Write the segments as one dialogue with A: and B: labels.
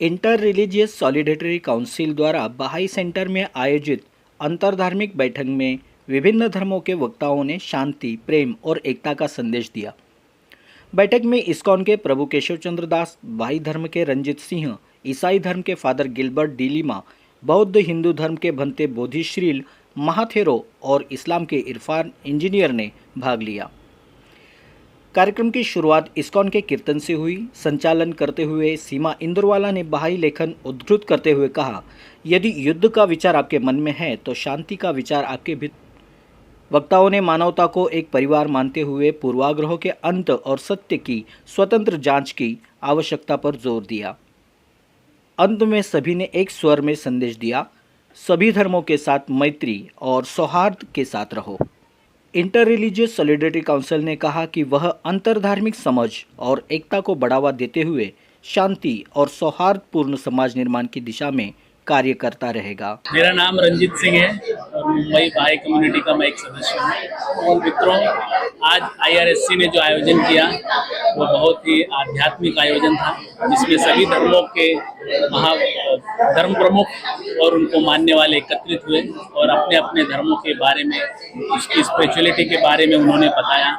A: Inter religious solidarity council द्वारा बहाई centre में आयोजित अंतरधार्मिक बैठक में विभिन्न धर्मों के वक्ताओं ने शांति, प्रेम और एकता का संदेश दिया। बैठक में इस्कॉन के प्रभु केशव चंद्र दास, बहाई धर्म के रंजीत सिंह, ईसाई धर्म के फादर गिलबर्ट डिलीमा, बौद्ध हिंदू धर्म के भंते बोधिश्रील महाथेरो और इस्लाम के इरफान इंजीनियर ने भाग लिया। कार्यक्रम की शुरुआत इस्कॉन के कीर्तन से हुई। संचालन करते हुए सीमा इंदुरवाला ने बहाई लेखन उद्धृत करते हुए कहा, यदि युद्ध का विचार आपके मन में है तो शांति का विचार आपके भीतर। वक्ताओं ने मानवता को एक परिवार मानते हुए पूर्वाग्रहों के अंत और सत्य की स्वतंत्र जांच की आवश्यकता पर जोर दिया। अंत में सभी ने एक स्वर में संदेश दिया, सभी धर्मों के साथ मैत्री और सौहार्द के साथ रहो। इंटर रिलीजियस सॉलिडेरिटी काउंसिल ने कहा कि वह अंतरधार्मिक समझ और एकता को बढ़ावा देते हुए शांति और सौहार्दपूर्ण समाज निर्माण की दिशा में कार्य करता रहेगा।
B: मेरा नाम रंजीत सिंह है और मुंबई बहाई कम्युनिटी का मैं एक सदस्य हूँ। और मित्रों, आज IRSC ने जो आयोजन किया वो बहुत ही आध्यात्मिक आयोजन था, जिसमें सभी धर्मों के धर्म प्रमुख और उनको मानने वाले एकत्रित हुए और अपने अपने धर्मों के बारे में, उसकी स्पिरिचुअलिटी के बारे में उन्होंने बताया।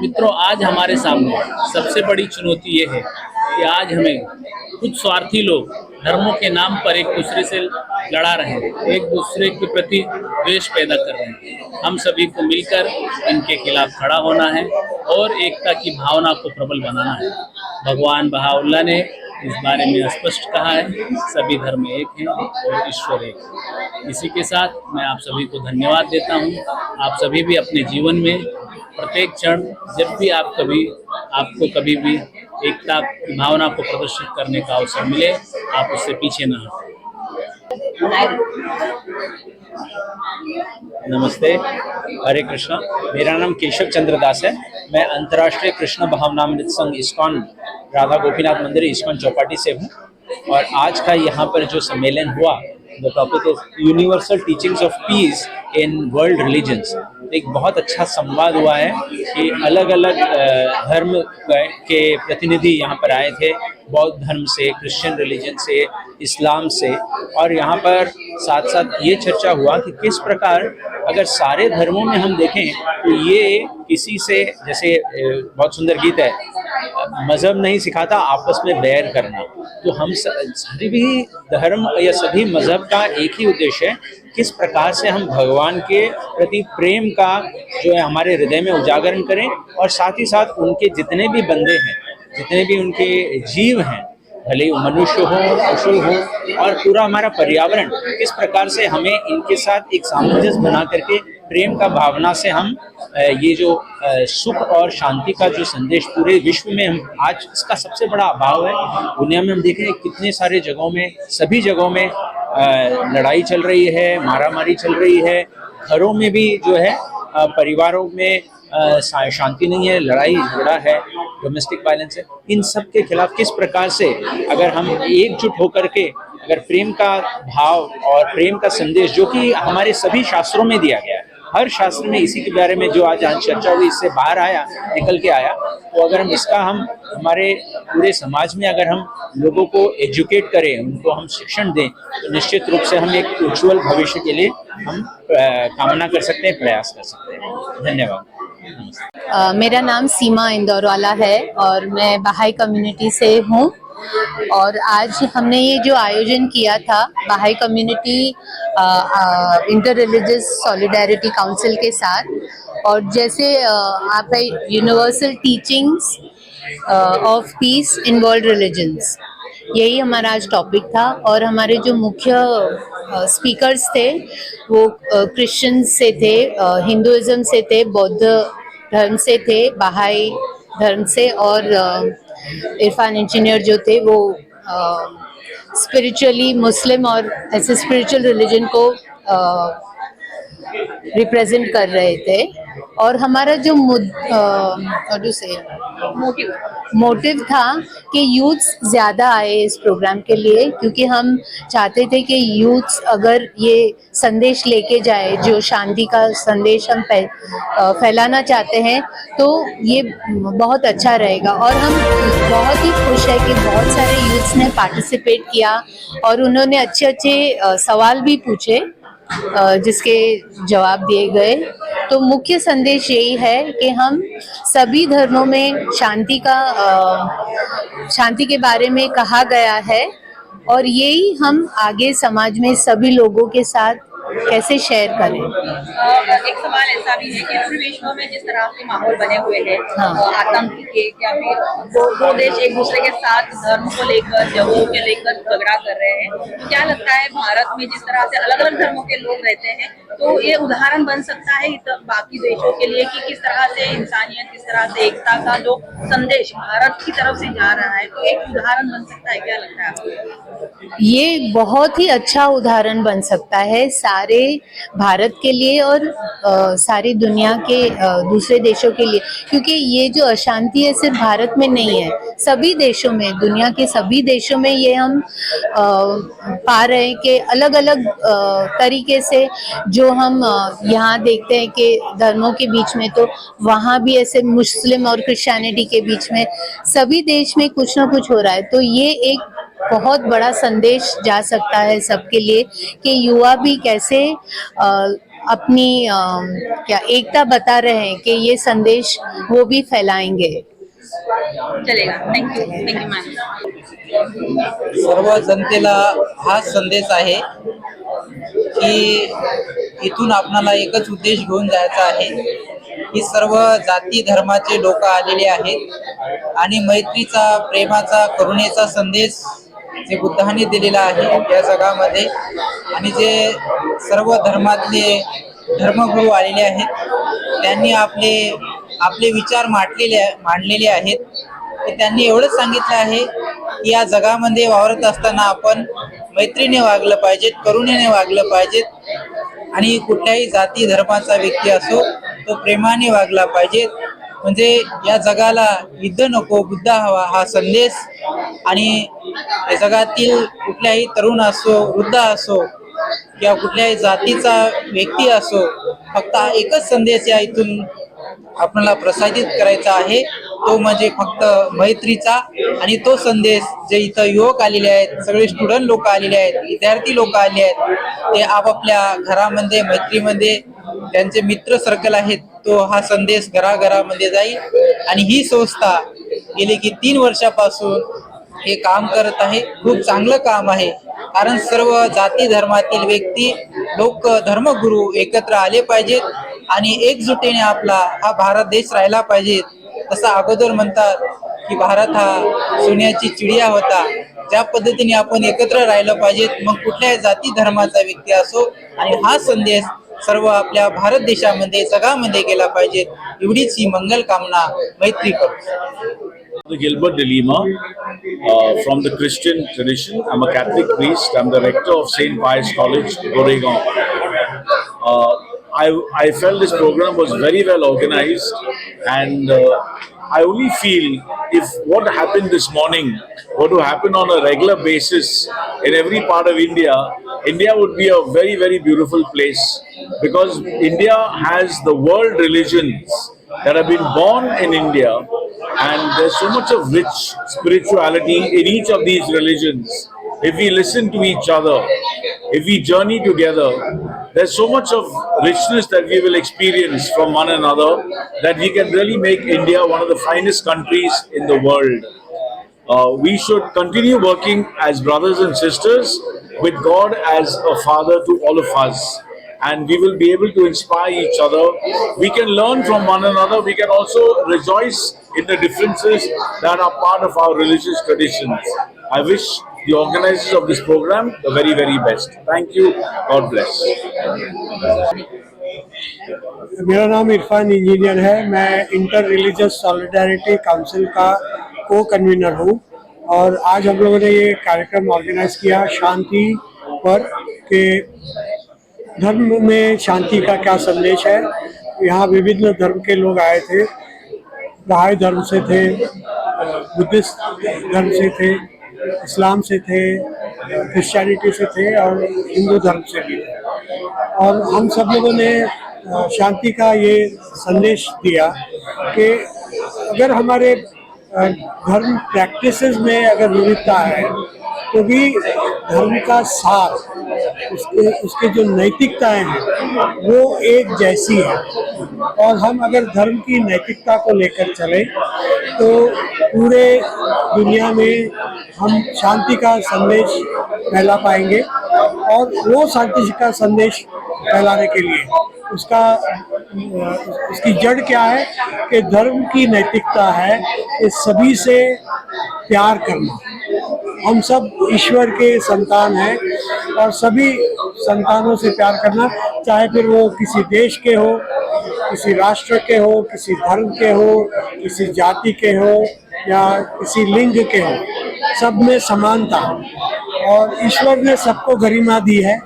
B: मित्रों, आज हमारे सामने सबसे बड़ी चुनौती ये है कि आज हमें कुछ स्वार्थी लोग धर्मों के नाम पर एक दूसरे से लड़ा रहे हैं, एक दूसरे के प्रति द्वेष पैदा कर रहे हैं। हम सभी को मिलकर इनके खिलाफ खड़ा होना है और एकता की भावना को प्रबल बनाना है। भगवान बहाउल्लाह ने इस बारे में स्पष्ट कहा है, सभी धर्म एक हैं और ईश्वर एक है। इसी के साथ मैं आप सभी को धन्यवाद देता हूँ। आप सभी भी अपने जीवन में प्रत्येक क्षण, जब भी आपको कभी भी एकता की भावना को प्रदर्शित करने का अवसर मिले, आप उससे पीछे न हटें।
C: नमस्ते, हरे कृष्णा। मेरा नाम केशव चंद्र दास है। मैं अंतर्राष्ट्रीय कृष्ण भावनामृत संघ इस्कॉन राधा गोपीनाथ मंदिर इस्कॉन चौपाटी से हूँ। और आज का यहाँ पर जो सम्मेलन हुआ, the topic is universal teachings of peace in world religions. एक बहुत अच्छा संवाद हुआ है कि अलग अलग धर्म के प्रतिनिधि यहाँ पर आए थे, बौद्ध धर्म से, क्रिश्चियन रिलीजन से, इस्लाम से। और यहाँ पर साथ साथ ये चर्चा हुआ कि किस प्रकार अगर सारे धर्मों में हम देखें तो ये किसी से, जैसे बहुत सुंदर गीत है, मजहब नहीं सिखाता आपस में बैर करना। तो हम सभी धर्म या सभी मजहब का एक ही उद्देश्य है, किस प्रकार से हम भगवान के प्रति प्रेम का जो है हमारे हृदय में उजागरण करें, और साथ ही साथ उनके जितने भी बंदे हैं, जितने भी उनके जीव हैं, भले मनुष्य हो, पशु हो, और पूरा हमारा पर्यावरण, किस प्रकार से हमें इनके साथ एक सामंजस्य बना करके प्रेम का भावना से हम ये जो सुख और शांति का जो संदेश पूरे विश्व में हम आज इसका सबसे बड़ा अभाव है। दुनिया में हम देखें कितने सारे जगहों में, सभी जगहों में लड़ाई चल रही है, मारामारी चल रही है, घरों में भी जो है परिवारों में शांति नहीं है, लड़ाई झगड़ा है, डोमेस्टिक वायलेंस है। इन सब के खिलाफ किस प्रकार से अगर हम एकजुट होकर के अगर प्रेम का भाव और प्रेम का संदेश जो कि हमारे सभी शास्त्रों में दिया गया है, हर शास्त्र में इसी के बारे में जो आज चर्चा हुई, इससे बाहर आया, निकल के आया, तो अगर हम इसका हम हमारे पूरे समाज में अगर हम लोगों को एजुकेट करें, उनको हम शिक्षण दें, तो निश्चित रूप से हम एक उज्ज्वल भविष्य के लिए हम कामना कर सकते हैं, प्रयास कर सकते हैं। धन्यवाद।
D: मेरा नाम सीमा इंदौरवाला है और मैं बहाई कम्युनिटी से हूँ। और आज हमने ये जो आयोजन किया था बहाई community inter religious solidarity council के साथ, और जैसे आपका universal teachings of peace in world religions, यही हमारा आज टॉपिक था। और हमारे जो मुख्य स्पीकर्स थे वो क्रिश्चियन से थे, हिंदुइज्म से थे, बौद्ध धर्म से थे, बहाई धर्म से, और इरफान इंजीनियर जो थे वो स्पिरिचुअली मुस्लिम और ऐसे स्पिरिचुअल रिलीजन को रिप्रेजेंट कर रहे थे। और हमारा जो मोटिव था कि यूथ्स ज़्यादा आए इस प्रोग्राम के लिए, क्योंकि हम चाहते थे कि यूथ्स अगर ये संदेश लेके जाए, जो शांति का संदेश हम फैलाना चाहते हैं, तो ये बहुत अच्छा रहेगा। और हम बहुत ही खुश है कि बहुत सारे यूथ्स ने पार्टिसिपेट किया और उन्होंने अच्छे अच्छे सवाल भी पूछे, जिसके जवाब दिए गए। तो मुख्य संदेश यही है कि हम सभी धर्मों में शांति के बारे में कहा गया है, और यही हम आगे समाज में सभी लोगों के साथ कैसे शेयर करें।
E: एक सवाल ऐसा भी है कि पूरे विश्व में जिस तरह के माहौल बने हुए हैं, आतंक के, या फिर दो देश एक दूसरे के साथ धर्म को लेकर, जगहों के लेकर झगड़ा कर रहे हैं, तो क्या लगता है भारत में जिस तरह से अलग अलग धर्मों के लोग रहते हैं, तो ये उदाहरण बन सकता है बाकी देशों के लिए कि किस तरह से इंसानियत, किस तरह से एकता का जो संदेश भारत की तरफ से जा रहा है, तो एक उदाहरण बन सकता है। क्या लगता है आपको?
D: ये बहुत ही अच्छा उदाहरण बन सकता है सारे भारत के लिए और सारी दुनिया के दूसरे देशों के लिए, क्योंकि ये जो अशांति है सिर्फ भारत में नहीं है, सभी देशों में, दुनिया के सभी देशों में ये हम पा रहे हैं कि अलग अलग तरीके से जो हम यहाँ देखते हैं कि धर्मों के बीच में, तो वहाँ भी ऐसे मुस्लिम और क्रिश्चियनिटी के बीच में सभी देश में कुछ ना कुछ हो रहा है। तो ये एक बहुत बड़ा संदेश जा सकता है सबके लिए कि युवा भी कैसे अपनी क्या एकता बता रहे हैं, कि ये संदेश वो भी फैलाएंगे।
E: चलेगा। Thank you ma'am.
F: सर्व जनतेला हा संदेश आहे की इथून आपणाला एकच उद्देश घेऊन जायचा आहे की सर्व जाती धर्माचे लोक आलेले आहेत आणि मैत्रीचा, प्रेमाचा, करुणेचा संदेश जे बुद्धाने दिलेला आहे या जगामध्ये, आणि जे सर्व धर्मातले धर्मगुरू आलेले आहेत त्यांनी आपले विचार मांडलेले आहेत। त्यांनी एवढंच सांगितलं आहे की या जगामध्ये वावरत असताना आपण मैत्रीने वागलं पाहिजे, करुणेने वागलं पाहिजे, आणि कुठल्याही जाती धर्माचा व्यक्ती असो तो प्रेमाने वागला पाहिजे। म्हणजे या जगाला युद्ध नको, बुद्ध हवा हा संदेश, आणि या जगातील कुठल्याही तरुण असो, वृद्ध असो किंवा कुठल्याही जातीचा व्यक्ती असो, फक्त एकच संदेश या इथून आपल्याला प्रसारित करायचा आहे, तो म्हणजे फक्त मैत्रीचा। आणि तो संदेश जे इथं युवक आलेले आहेत, सगळे स्टुडंट लोक आलेले आहेत, विद्यार्थी लोक आले आहेत, ते आपापल्या घरामध्ये, मैत्रीमध्ये त्यांचे मित्र सर्कल आहेत, तो हा संदेश घराघरामध्ये जाईल। आणि ही संस्था गेली की 3 वर्षापासून हे काम करत आहे। खूप चांगलं काम आहे, कारण सर्व जाती धर्मातील व्यक्ती, लोक, धर्मगुरू एकत्र आले पाहिजेत आणि एकजुटीने आपला हा भारत देश राहिला पाहिजे। तसं अगोदर म्हणतात की भारत हा सोन्याची चिडिया होता, ज्या पद्धतीने आपण एकत्र राहिलं पाहिजे, मग कुठल्याही जाती धर्माचा व्यक्ती असो, आणि हा संदेश सर्व आपल्या भारत देशामध्ये, जगामध्ये गेला पाहिजे, एवढीच ही मंगल कामना मैत्री करू।
G: Gilbert De Lima, from the Christian tradition. I'm a Catholic priest. I'm the rector of St. Pius College, Goregaon. I felt this program was very well organized, and I only feel if what happened this morning were to happen on a regular basis in every part of India, India would be a very, very beautiful place, because India has the world religions that have been born in India, and there's so much of rich spirituality in each of these religions. If we listen to each other, if we journey together, there's so much of richness that we will experience from one another that we can really make India one of the finest countries in the world. We should continue working as brothers and sisters with God as a father to all of us, and we will be able to inspire each other. We can learn from one another. We can also rejoice in the differences that are part of our religious traditions. I wish the organizers of this program the very, very best. Thank you. God bless.
H: मेरा नाम Irfan engineer है। मैं inter religious solidarity council का को convener हूँ, और आज हम लोगों ने ये कार्यक्रम ऑर्गेनाइज किया शांति पर, कि धर्म में शांति का क्या संदेश है। यहाँ विभिन्न धर्म के लोग आए थे। बहाई धर्म से थे, बुद्धिस्ट धर्म से थे, इस्लाम से थे, क्रिश्चियनिटी से थे और हिंदू धर्म से भी थे। और हम सब लोगों ने शांति का ये संदेश दिया कि अगर हमारे धर्म प्रैक्टिसेस में अगर विविधता है तो भी धर्म का सार, उसके जो नैतिकताएं हैं वो एक जैसी है। और हम अगर धर्म की नैतिकता को लेकर चले तो पूरे दुनिया में हम शांति का संदेश फैला पाएंगे। और वो शांति का संदेश फैलाने के लिए उसकी जड़ क्या है कि धर्म की नैतिकता है कि सभी से प्यार करना। हम सब ईश्वर के संतान हैं और सभी संतानों से प्यार करना, चाहे फिर वो किसी देश के हो, किसी राष्ट्र के हो, किसी धर्म के हो, किसी जाति के हो या किसी लिंग के हो, सब में समानता। और ईश्वर ने सबको गरिमा दी है,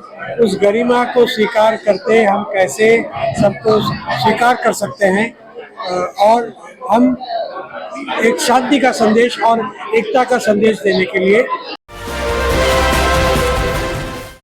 H: उस गरिमा को स्वीकार करते हम कैसे सबको स्वीकार कर सकते हैं और हम एक शांति का संदेश और एकता का संदेश देने के लिए